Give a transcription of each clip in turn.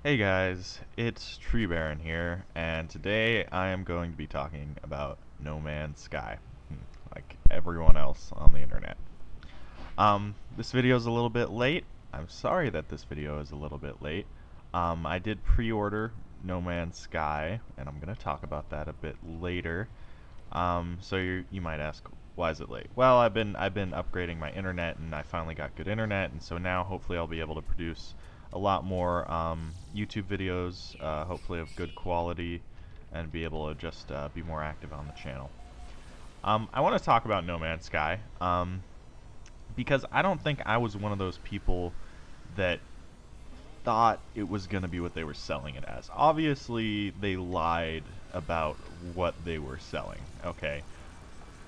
Hey guys, it's Tree Baron here, and today I am going to be talking about No Man's Sky, like everyone else on the internet. This video is a little bit late. I'm sorry that this video is a little bit late. I did pre-order No Man's Sky, and I'm going to talk about that a bit later. So you might ask, why is it late? Well, I've been upgrading my internet, and I finally got good internet, and so now hopefully I'll be able to produce a lot more YouTube videos, hopefully of good quality, and be able to just be more active on the channel. I want to talk about No Man's Sky because I don't think I was one of those people that thought it was going to be what they were selling it as. Obviously, they lied about what they were selling, okay?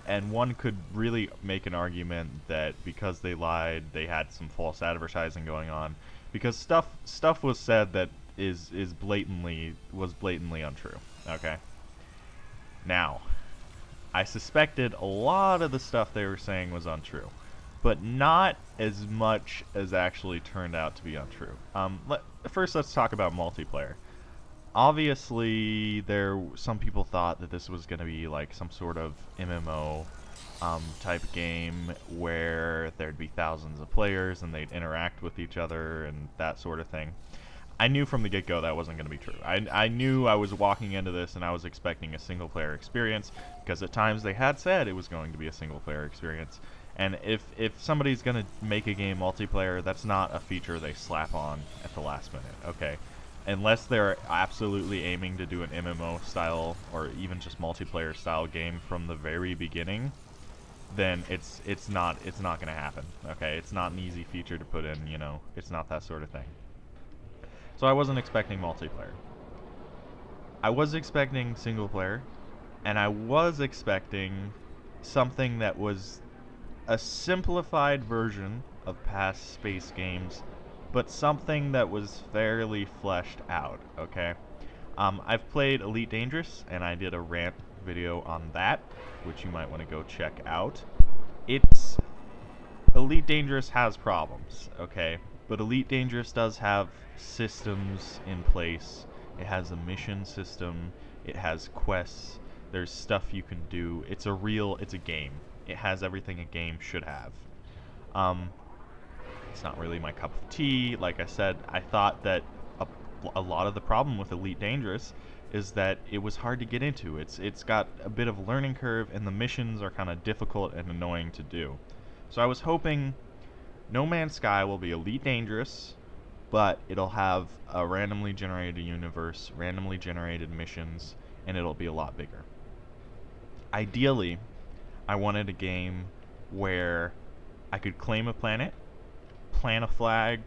And one could really make an argument that because they lied, they had some false advertising going on, because stuff was said that is blatantly untrue. Okay. Now, I suspected a lot of the stuff they were saying was untrue, but not as much as actually turned out to be untrue. First, let's talk about multiplayer. Obviously, some people thought that this was going to be like some sort of MMO type game where there'd be thousands of players and they'd interact with each other and that sort of thing. I knew from the get-go that wasn't going to be true. I knew I was walking into this and I was expecting a single-player experience, because at times they had said it was going to be a single-player experience. And if somebody's going to make a game multiplayer, that's not a feature they slap on at the last minute, okay? Unless they're absolutely aiming to do an MMO style or even just multiplayer style game from the very beginning, then it's not going to happen. Okay, it's not an easy feature to put in. It's not that sort of thing. So I wasn't expecting multiplayer. I was expecting single player, and I was expecting something that was a simplified version of past space games, but something that was fairly fleshed out, okay? I've played Elite Dangerous, and I did a rant video on that, which you might want to go check out. Elite Dangerous has problems, okay? But Elite Dangerous does have systems in place. It has a mission system, it has quests, there's stuff you can do. It's a game. It has everything a game should have. It's not really my cup of tea. Like I said, I thought that a lot of the problem with Elite Dangerous is that it was hard to get into. It's got a bit of a learning curve, and the missions are kind of difficult and annoying to do. So I was hoping No Man's Sky will be Elite Dangerous, but it'll have a randomly generated universe, randomly generated missions, and it'll be a lot bigger. Ideally, I wanted a game where I could claim a planet, plant a flag,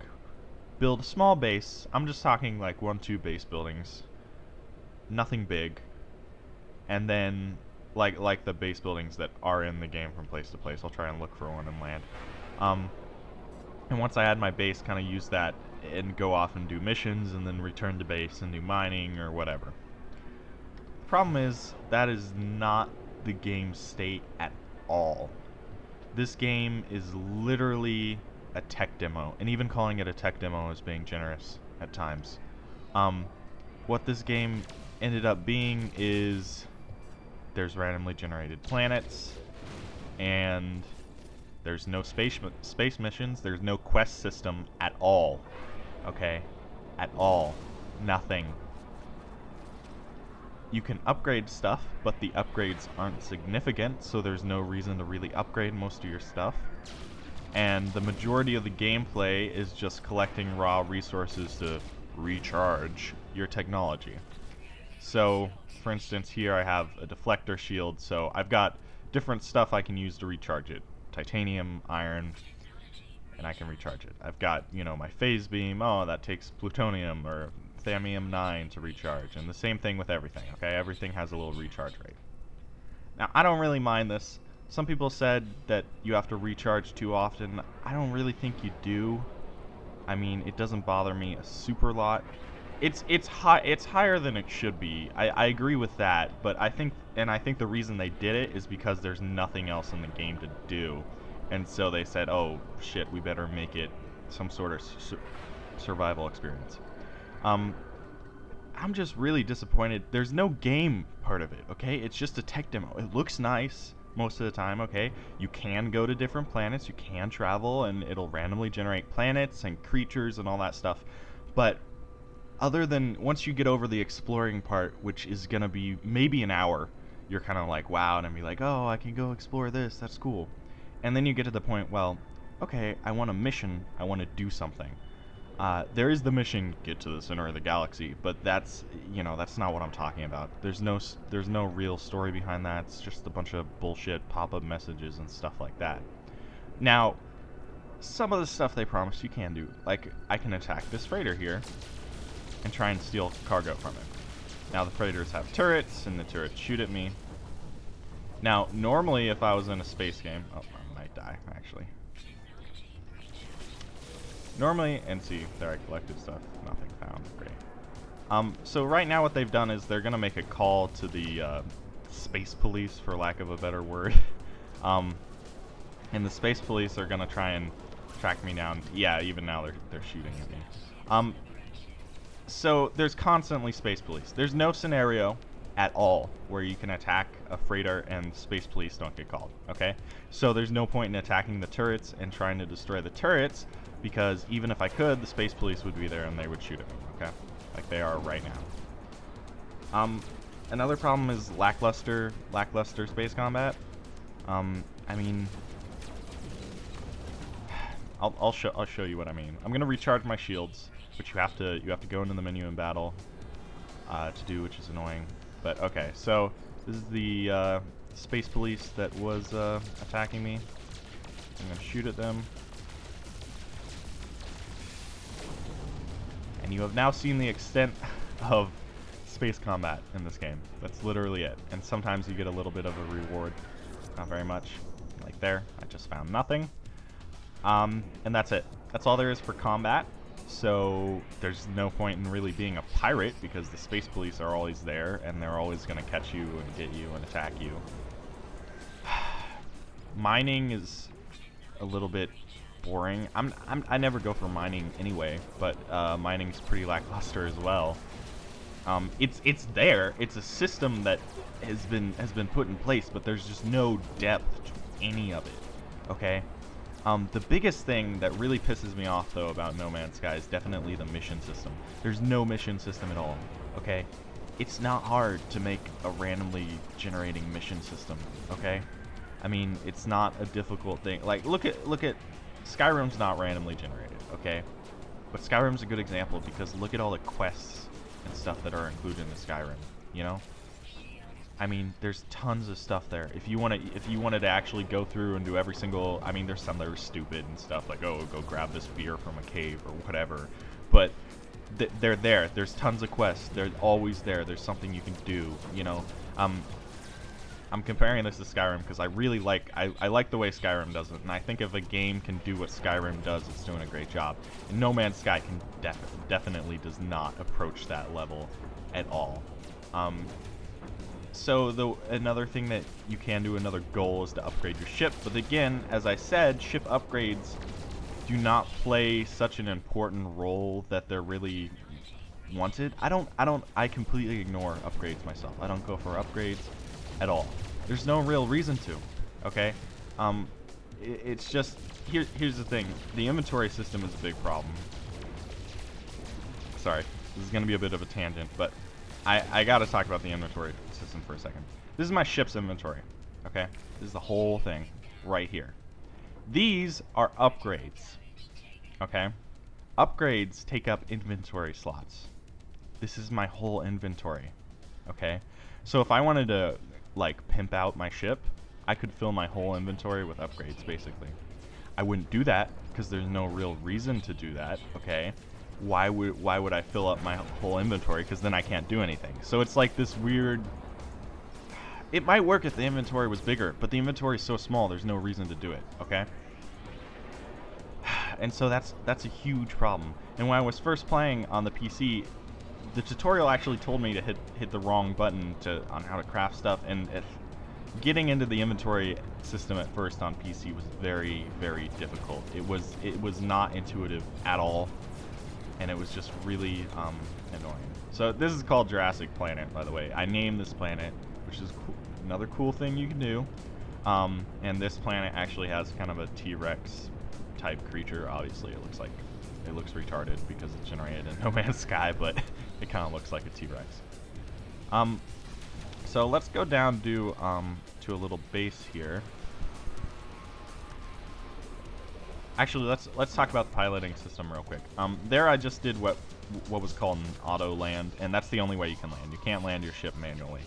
build a small base. I'm just talking like 1-2 base buildings, nothing big, and then like the base buildings that are in the game from place to place. I'll try and look for one and land. And once I had my base, kind of use that and go off and do missions, and then return to base and do mining or whatever. The problem is that is not the game state at all. This game is literally a tech demo, and even calling it a tech demo is being generous at times. What this game ended up being is there's randomly generated planets, and there's no space missions, there's no quest system at all. Okay? At all. Nothing. You can upgrade stuff, but the upgrades aren't significant, so there's no reason to really upgrade most of your stuff. And the majority of the gameplay is just collecting raw resources to recharge your technology. So, for instance, here I have a deflector shield, so I've got different stuff I can use to recharge it. Titanium, iron, and I can recharge it. I've got, my phase beam. Oh, that takes plutonium or thamium-9 to recharge, and the same thing with everything, okay? Everything has a little recharge rate. Now, I don't really mind this. Some people said that you have to recharge too often. I don't really think you do. I mean, it doesn't bother me a super lot. It's higher than it should be. I agree with that, but I think the reason they did it is because there's nothing else in the game to do, and so they said, oh shit, we better make it some sort of survival experience. Um, I'm just really disappointed. There's no game part of it, okay? It's just a tech demo. It looks nice most of the time, okay? You can go to different planets, you can travel, and it'll randomly generate planets and creatures and all that stuff. But other than once you get over the exploring part, which is gonna be maybe an hour, you're kind of like, wow, and be like, oh, I can go explore this, that's cool. And then you get to the point, well, okay, I want a mission, I want to do something. There is the mission, get to the center of the galaxy, but that's, you know, that's not what I'm talking about. There's no real story behind that. It's just a bunch of bullshit pop-up messages and stuff like that. Now, some of the stuff they promised you can do, like I can attack this freighter here and try and steal cargo from it. Now the freighters have turrets, and the turrets shoot at me. Now, normally if I was in a space game, oh, I might die actually. Normally, and see, there I collected stuff, nothing found, great. So right now what they've done is they're gonna make a call to the space police, for lack of a better word. And the space police are gonna try and track me down. Yeah, even now they're shooting at me. So there's constantly space police. There's no scenario at all where you can attack a freighter and space police don't get called, okay? So there's no point in attacking the turrets and trying to destroy the turrets, because even if I could, the space police would be there and they would shoot at me, okay? Like they are right now. Another problem is lackluster space combat. I mean, I'll show you what I mean. I'm gonna recharge my shields, which you have to go into the menu in battle to do, which is annoying. But okay, so this is the space police that was attacking me. I'm gonna shoot at them. And you have now seen the extent of space combat in this game. That's literally it. And sometimes you get a little bit of a reward. Not very much. Like there, I just found nothing. And that's it. That's all there is for combat. So there's no point in really being a pirate, because the space police are always there and they're always going to catch you and get you and attack you. Mining is a little bit boring. I never go for mining anyway, but mining's pretty lackluster as well. It's there. It's a system that has been put in place, but there's just no depth to any of it. Okay. The biggest thing that really pisses me off though about No Man's Sky is definitely the mission system. There's no mission system at all. Okay. It's not hard to make a randomly generating mission system. Okay. I mean, it's not a difficult thing. Like, look at Skyrim's not randomly generated, okay? But Skyrim's a good example because look at all the quests and stuff that are included in the Skyrim, you know? I mean, there's tons of stuff there. If you wanted to actually go through and do every single, I mean, there's some that are stupid and stuff, like, oh, go grab this beer from a cave or whatever. But they're there. There's tons of quests. They're always there. There's something you can do, you know? I'm comparing this to Skyrim because I really like I like the way Skyrim does it, and I think if a game can do what Skyrim does, it's doing a great job. And No Man's Sky can definitely does not approach that level at all. So another thing that you can do, another goal, is to upgrade your ship. But again, as I said, ship upgrades do not play such an important role that they're really wanted. I completely ignore upgrades myself. I don't go for upgrades at all. There's no real reason to, okay? It's just, here's the thing. The inventory system is a big problem. Sorry, this is going to be a bit of a tangent, but I got to talk about the inventory system for a second. This is my ship's inventory, okay? This is the whole thing right here. These are upgrades, okay? Upgrades take up inventory slots. This is my whole inventory, okay? So if I wanted to like pimp out my ship, I could fill my whole inventory with upgrades basically. I wouldn't do that because there's no real reason to do that, okay? Why would I fill up my whole inventory? Because then I can't do anything. So it's like this weird, it might work if the inventory was bigger, but the inventory is so small there's no reason to do it, okay? And so that's a huge problem. And when I was first playing on the PC, the tutorial actually told me to hit the wrong button on how to craft stuff, and getting into the inventory system at first on PC was very, very difficult. It was not intuitive at all. and it was just really annoying. So this is called Jurassic Planet, by the way. I named this planet, which is another cool thing you can do. And this planet actually has kind of a T-Rex type creature. Obviously, it looks retarded because it's generated in No Man's Sky, but it kind of looks like a T-Rex. So let's go down to a little base here. Actually, let's talk about the piloting system real quick. There I just did what was called an auto land, and that's the only way you can land. You can't land your ship manually.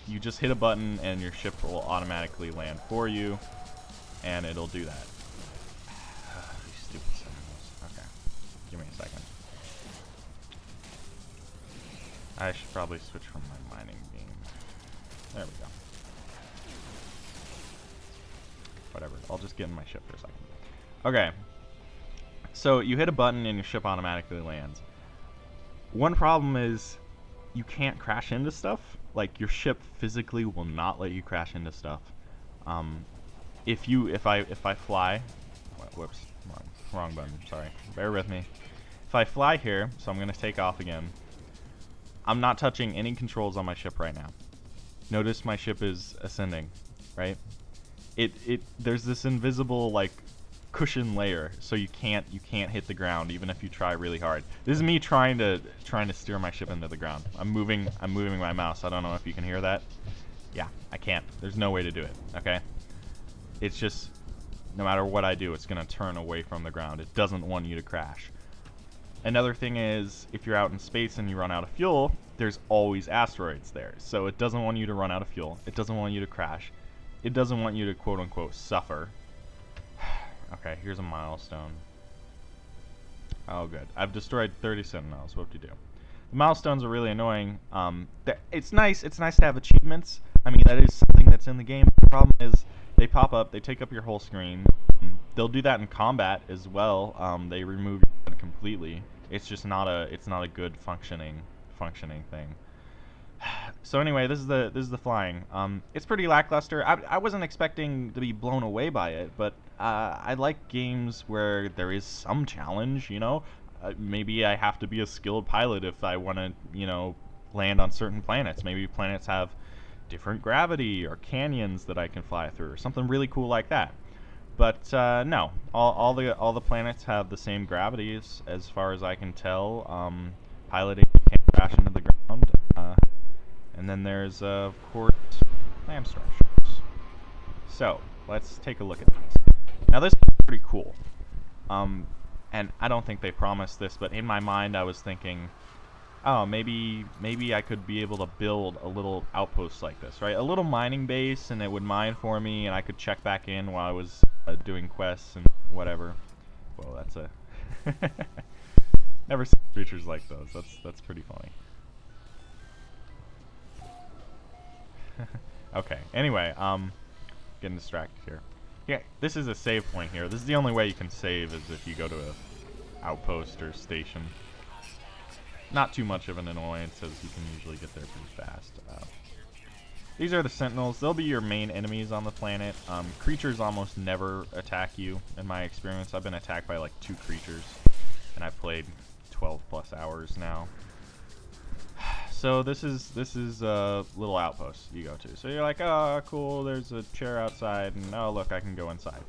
You just hit a button and your ship will automatically land for you, and it'll do that. These stupid sentinels. Okay, give me a second. I should probably switch from my mining beam. There we go. Whatever, I'll just get in my ship for a second. Okay, so you hit a button and your ship automatically lands. One problem is you can't crash into stuff. Like, your ship physically will not let you crash into stuff. If I fly, whoops, wrong button, sorry, bear with me. If I fly here, so I'm gonna take off again, I'm not touching any controls on my ship right now. Notice my ship is ascending, right? There's this invisible, like, cushion layer, so you can't hit the ground even if you try really hard. This is me trying to steer my ship into the ground. I'm moving my mouse. I don't know if you can hear that. Yeah, I can't. There's no way to do it. Okay? It's just, no matter what I do, it's gonna turn away from the ground. It doesn't want you to crash. Another thing is, if you're out in space and you run out of fuel, there's always asteroids there. So it doesn't want you to run out of fuel. It doesn't want you to crash. It doesn't want you to quote-unquote suffer. Okay, here's a milestone. Oh, good. I've destroyed 30 sentinels. Whoop-de-doo. The milestones are really annoying. It's nice. It's nice to have achievements. I mean, that is something that's in the game. The problem is they pop up. They take up your whole screen. They'll do that in combat as well. They remove your HUD completely. It's just not a good functioning thing. So anyway, this is the flying. It's pretty lackluster. I wasn't expecting to be blown away by it, but I like games where there is some challenge, you know? Maybe I have to be a skilled pilot if I want to, you know, land on certain planets. Maybe planets have different gravity or canyons that I can fly through, or something really cool like that. But no, all the planets have the same gravity as far as I can tell. Piloting can't crash into the ground. And then there's, of course, land structures. So, let's take a look at this. Now, this is pretty cool. And I don't think they promised this, but in my mind I was thinking, oh, maybe I could be able to build a little outpost like this, right? A little mining base, and it would mine for me, and I could check back in while I was doing quests and whatever. Whoa, that's a... Never seen creatures like those. That's pretty funny. Okay, anyway, getting distracted here. Yeah, this is a save point here. This is the only way you can save, is if you go to a outpost or station. Not too much of an annoyance, as you can usually get there pretty fast. These are the sentinels. They'll be your main enemies on the planet. Creatures almost never attack you, in my experience. I've been attacked by like 2 creatures, and I've played 12 plus hours now. So this is a little outpost you go to. So you're like, oh, cool, there's a chair outside, and oh, look, I can go inside.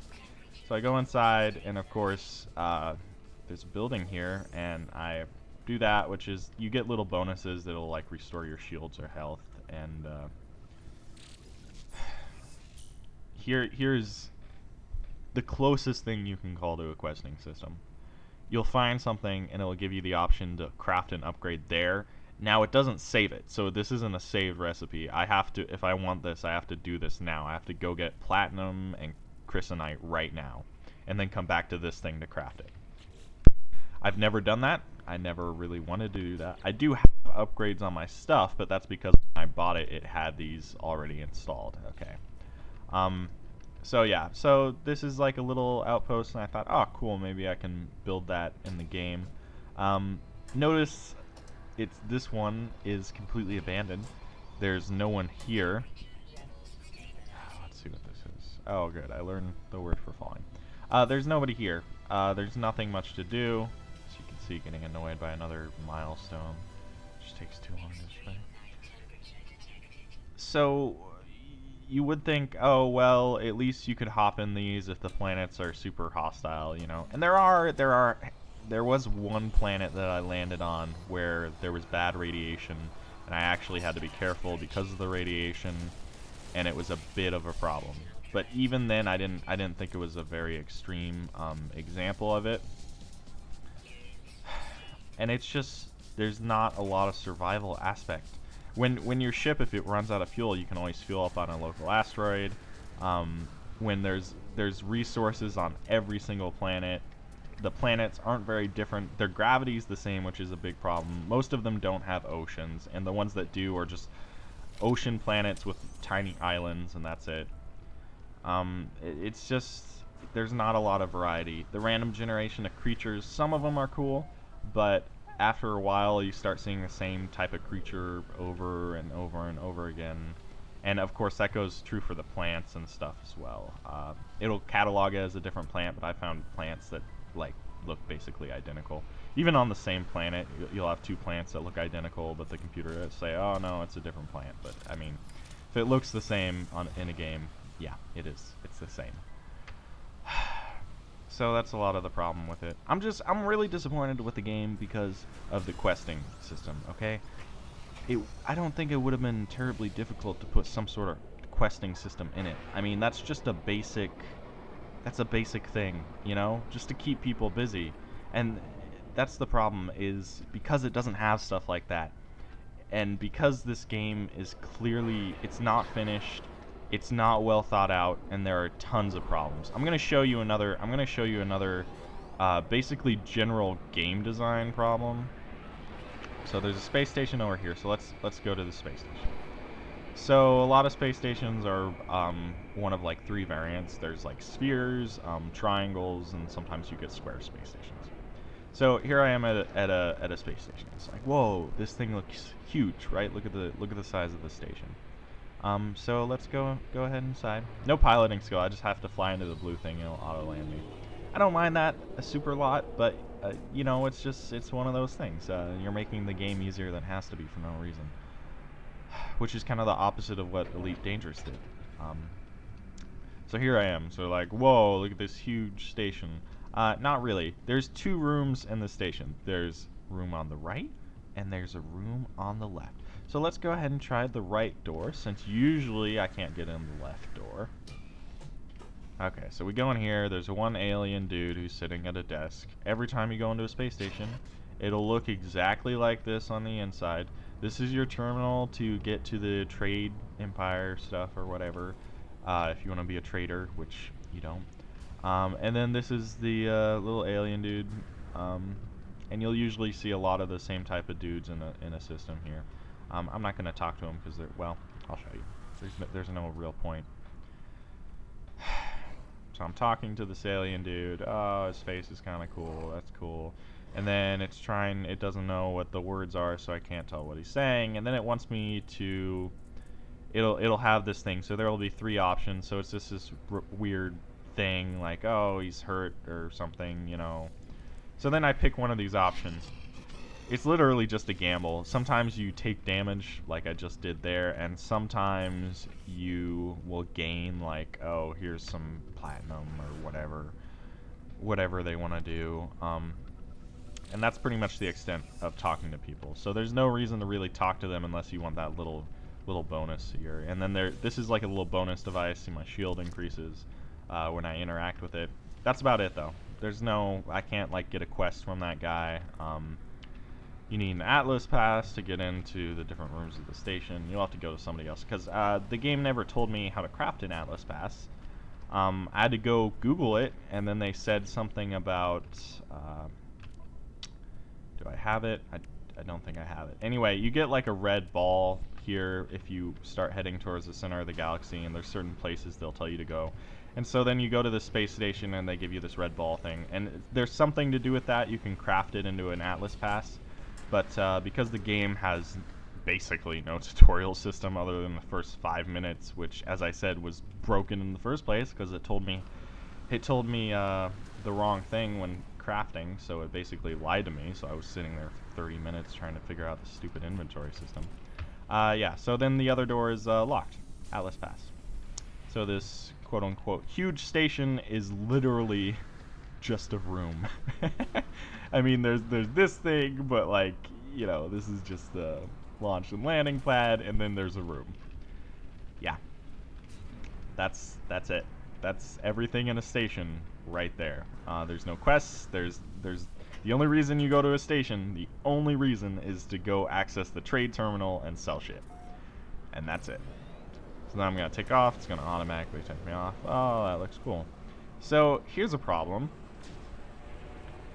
So I go inside, and of course, there's a building here, and I do that, which is you get little bonuses that'll like restore your shields or health, and here's the closest thing you can call to a questing system. You'll find something, and it'll give you the option to craft an upgrade there. Now, it doesn't save it, so this isn't a saved recipe. I have to, if I want this, I have to do this now. I have to go get platinum and chrysanite right now, and then come back to this thing to craft it. I've never done that. I never really wanted to do that. I do have upgrades on my stuff, but that's because when I bought it, it had these already installed. Okay. So yeah, so this is like a little outpost, and I thought, oh, cool, maybe I can build that in the game. Notice this one is completely abandoned. There's no one here. Let's see what this is. Oh, good, I learned the word for falling. There's nobody here. There's nothing much to do, as you can see, getting annoyed by another milestone. Just takes too long to spray. So you would think, oh well, at least you could hop in these if the planets are super hostile, you know. And there was one planet that I landed on where there was bad radiation, and I actually had to be careful because of the radiation, and it was a bit of a problem. But even then, I didn't think it was a very extreme example of it. And it's just there's not a lot of survival aspect. When your ship, if it runs out of fuel, you can always fuel up on a local asteroid. When there's resources on every single planet. The planets aren't very different. Their gravity's the same, which is a big problem. Most of them don't have oceans, and the ones that do are just ocean planets with tiny islands, and that's it. It's just there's not a lot of variety. The random generation of creatures, some of them are cool, but after a while you start seeing the same type of creature over and over and over again. And of course that goes true for the plants and stuff as well. It'll catalog it as a different plant, but I found plants that like look basically identical. Even on the same planet, you'll have two plants that look identical, but the computer will say, "Oh no, it's a different plant." But I mean, if it looks the same in a game, yeah, it is. It's the same. So that's a lot of the problem with it. I'm really disappointed with the game because of the questing system, okay? I don't think it would have been terribly difficult to put some sort of questing system in it. I mean, that's a basic thing, you know, just to keep people busy. And that's the problem, is because it doesn't have stuff like that. And because this game is clearly, it's not finished, it's not well thought out, and there are tons of problems. I'm going to show you another basically general game design problem. So there's a space station over here, so let's go to the space station. So a lot of space stations are one of like three variants. There's like spheres, triangles, and sometimes you get square space stations. So here I am at a space station. It's like, whoa, this thing looks huge, right? Look at the size of the station. So let's go ahead inside. No piloting skill. I just have to fly into the blue thing and it'll auto land me. I don't mind that a super lot, but you know, it's one of those things. You're making the game easier than it has to be for no reason, which is kind of the opposite of what Elite Dangerous did. So here I am. So like, whoa, look at this huge station. Not really. There's two rooms in the station. There's room on the right, and there's a room on the left. So let's go ahead and try the right door, since usually I can't get in the left door. Okay, so we go in here. There's one alien dude who's sitting at a desk. Every time you go into a space station, it'll look exactly like this on the inside. This is your terminal to get to the trade empire stuff or whatever, if you want to be a trader, which you don't. And then this is the little alien dude, and you'll usually see a lot of the same type of dudes in a system here. I'm not going to talk to them because well, I'll show you. There's no real point. So I'm talking to this alien dude. Oh, his face is kind of cool. That's cool. And then it doesn't know what the words are, so I can't tell what he's saying. And then it wants me to, it'll have this thing. So there will be three options. So it's just this weird thing, like, oh, he's hurt or something, you know. So then I pick one of these options. It's literally just a gamble. Sometimes you take damage, like I just did there, and sometimes you will gain, like, oh, here's some platinum or whatever they want to do. And that's pretty much the extent of talking to people. So there's no reason to really talk to them unless you want that little bonus here. And then this is like a little bonus device. See, my shield increases when I interact with it. That's about it, though. I can't like get a quest from that guy. You need an Atlas pass to get into the different rooms of the station. You'll have to go to somebody else, because the game never told me how to craft an Atlas pass. I had to go Google it, and then they said something about... do I have it? I don't think I have it. Anyway, you get like a red ball here if you start heading towards the center of the galaxy, and there's certain places they'll tell you to go. And so then you go to the space station, and they give you this red ball thing. And there's something to do with that. You can craft it into an Atlas pass. But because the game has basically no tutorial system other than the first 5 minutes, which, as I said, was broken in the first place because it told me the wrong thing when crafting, so it basically lied to me, so I was sitting there for 30 minutes trying to figure out the stupid inventory system. Yeah, so then the other door is locked. Atlas Pass. So this quote-unquote huge station is literally just a room. I mean, there's this thing, but like, you know, this is just the launch and landing pad, and then there's a room. Yeah. That's it. That's everything in a station right there. There's no quests. There's the only reason you go to a station, the only reason is to go access the trade terminal and sell shit. And that's it. So now I'm going to take off. It's going to automatically take me off. Oh, that looks cool. So here's a problem.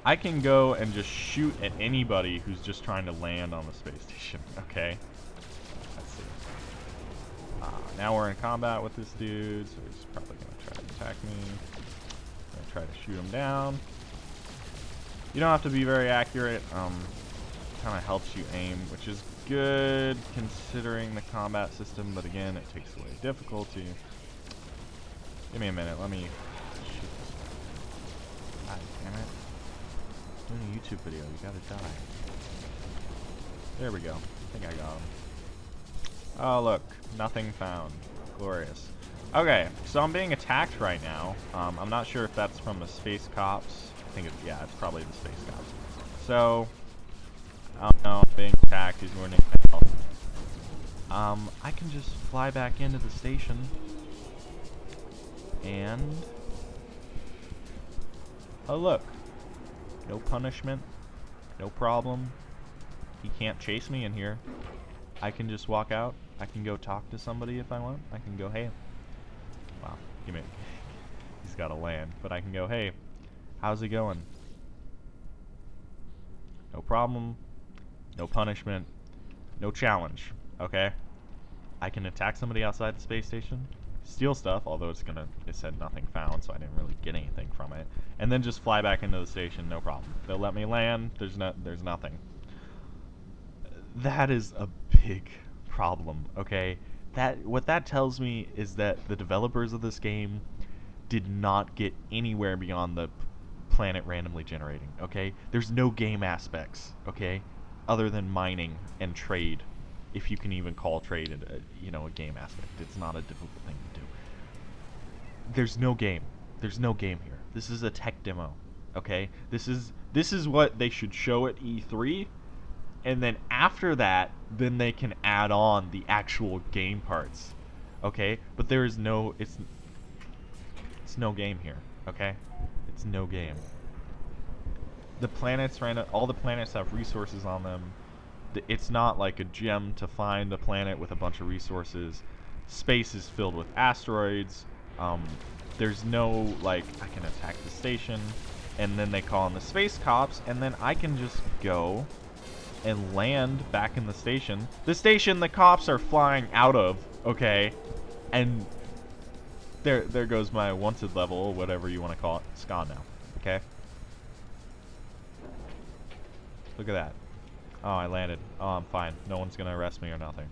I can go and just shoot at anybody who's just trying to land on the space station. Okay. Let's see. Now we're in combat with this dude, so he's probably going to try to attack me. I'm going to try to shoot him down. You don't have to be very accurate. Kind of helps you aim, which is good considering the combat system, but again, it takes away difficulty. Give me a minute. Let me shoot this guy. God damn it. Doing a YouTube video. You gotta die. There we go. I think I got him. Oh, look. Nothing found. Glorious. Okay, so I'm being attacked right now. I'm not sure if that's from the space cops. I think yeah, it's probably the space cops. So, I don't know. I'm being attacked. He's ruining my health. I can just fly back into the station. And... oh, look. No punishment. No problem. He can't chase me in here. I can just walk out. I can go talk to somebody if I want. I can go, hey. Wow, give me. He's got to land. But I can go, hey, how's it going? No problem. No punishment. No challenge. Okay? I can attack somebody outside the space station. Steal stuff, although it said nothing found, so I didn't really get anything from it. And then just fly back into the station, no problem. They'll let me land. There's nothing. That is a big problem, okay? What that tells me is that the developers of this game did not get anywhere beyond the planet randomly generating, okay? There's no game aspects, okay? Other than mining and trade, if you can even call trade a game aspect. It's not a difficult thing to do. There's no game. There's no game here. This is a tech demo, okay? This is what they should show at E3, and then after that, then they can add on the actual game parts, okay? But there is no, it's no game here, okay? It's no game. The planets, right now, all the planets have resources on them. It's not like a gem to find a planet with a bunch of resources. Space is filled with asteroids. There's no, like, I can attack the station, and then they call in the space cops, and then I can just go and land back in the station. The station the cops are flying out of, okay? And there goes my wanted level, whatever you want to call it. It's gone now, okay? Look at that. Oh, I landed. Oh, I'm fine. No one's gonna arrest me or nothing.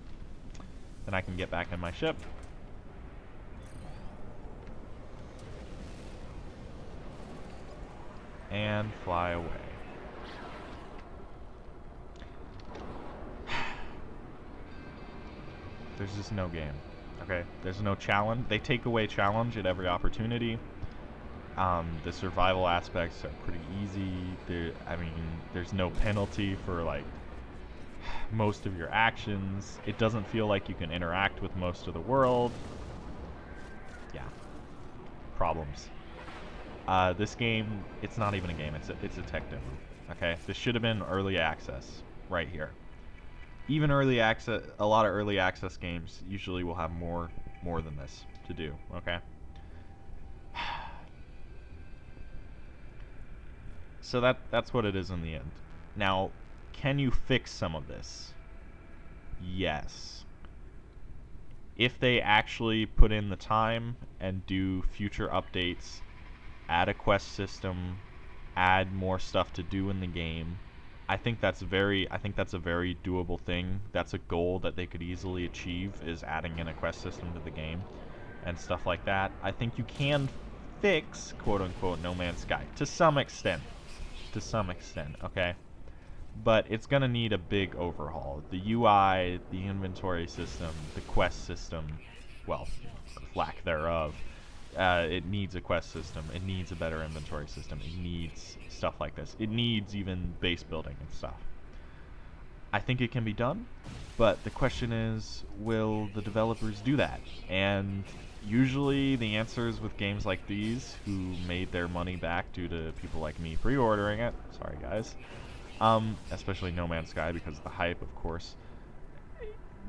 Then I can get back in my ship. And fly away. There's just no game. Okay? There's no challenge. They take away challenge at every opportunity. The survival aspects are pretty easy. There's no penalty for, like, most of your actions. It doesn't feel like you can interact with most of the world. Yeah. Problems. This game, it's not even a game. It's a tech demo. Okay? This should have been early access right here. Even early access, a lot of early access games usually will have more than this to do. Okay? So that's what it is in the end. Now, can you fix some of this? Yes. If they actually put in the time and do future updates, add a quest system, add more stuff to do in the game, I think that's a very doable thing. That's a goal that they could easily achieve, is adding in a quest system to the game and stuff like that. I think you can fix, quote unquote, No Man's Sky to some extent. to some extent, okay? But it's gonna need a big overhaul. The UI, the inventory system, the quest system, well, lack thereof. It needs a quest system. It needs a better inventory system. It needs stuff like this. It needs even base building and stuff. I think it can be done, but the question is, will the developers do that? And usually the answers with games like these, who made their money back due to people like me pre-ordering it, sorry guys, especially No Man's Sky because of the hype, of course,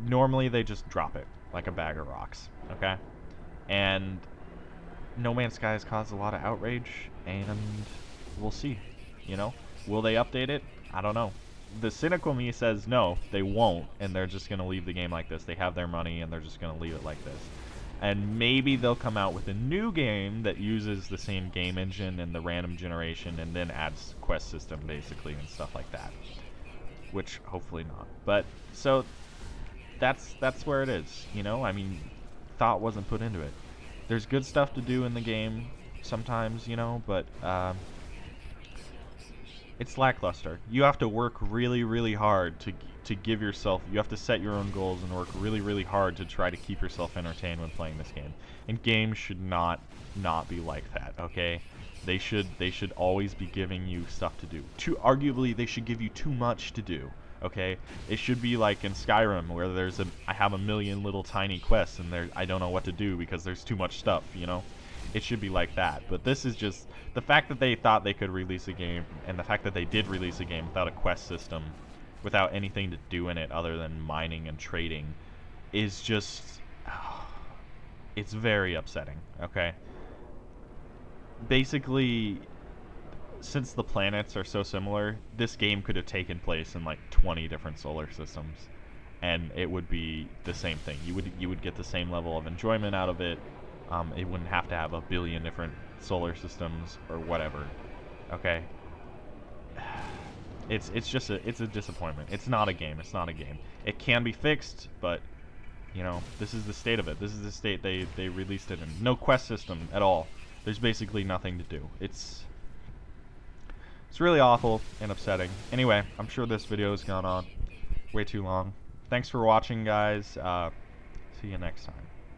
normally they just drop it like a bag of rocks, okay? And No Man's Sky has caused a lot of outrage, and we'll see, you know? Will they update it? I don't know. The cynical me says no, they won't, and they're just going to leave the game like this. They have their money, and they're just going to leave it like this. And maybe they'll come out with a new game that uses the same game engine and the random generation, and then adds quest system, basically, and stuff like that. Which, hopefully not. But, so, that's where it is, you know? I mean, thought wasn't put into it. There's good stuff to do in the game sometimes, you know, but it's lackluster. You have to work really, really hard to give yourself. You have to set your own goals and work really, really hard to try to keep yourself entertained when playing this game. And games should not be like that. Okay, they should always be giving you stuff to do. Arguably, they should give you too much to do. Okay, it should be like in Skyrim where I have a million little tiny quests and I don't know what to do because there's too much stuff, you know? It should be like that. But this is just the fact that they thought they could release a game, and the fact that they did release a game without a quest system, without anything to do in it other than mining and trading, is just it's very upsetting, okay? Basically, since the planets are so similar, this game could have taken place in like 20 different solar systems, and it would be the same thing. You would get the same level of enjoyment out of it. It wouldn't have to have a billion different solar systems or whatever. Okay. It's just a disappointment. It's not a game. It's not a game. It can be fixed, but you know, this is the state of it. This is the state they released it in. No quest system at all. There's basically nothing to do. It's really awful and upsetting. Anyway, I'm sure this video has gone on way too long. Thanks for watching, guys. See you next time.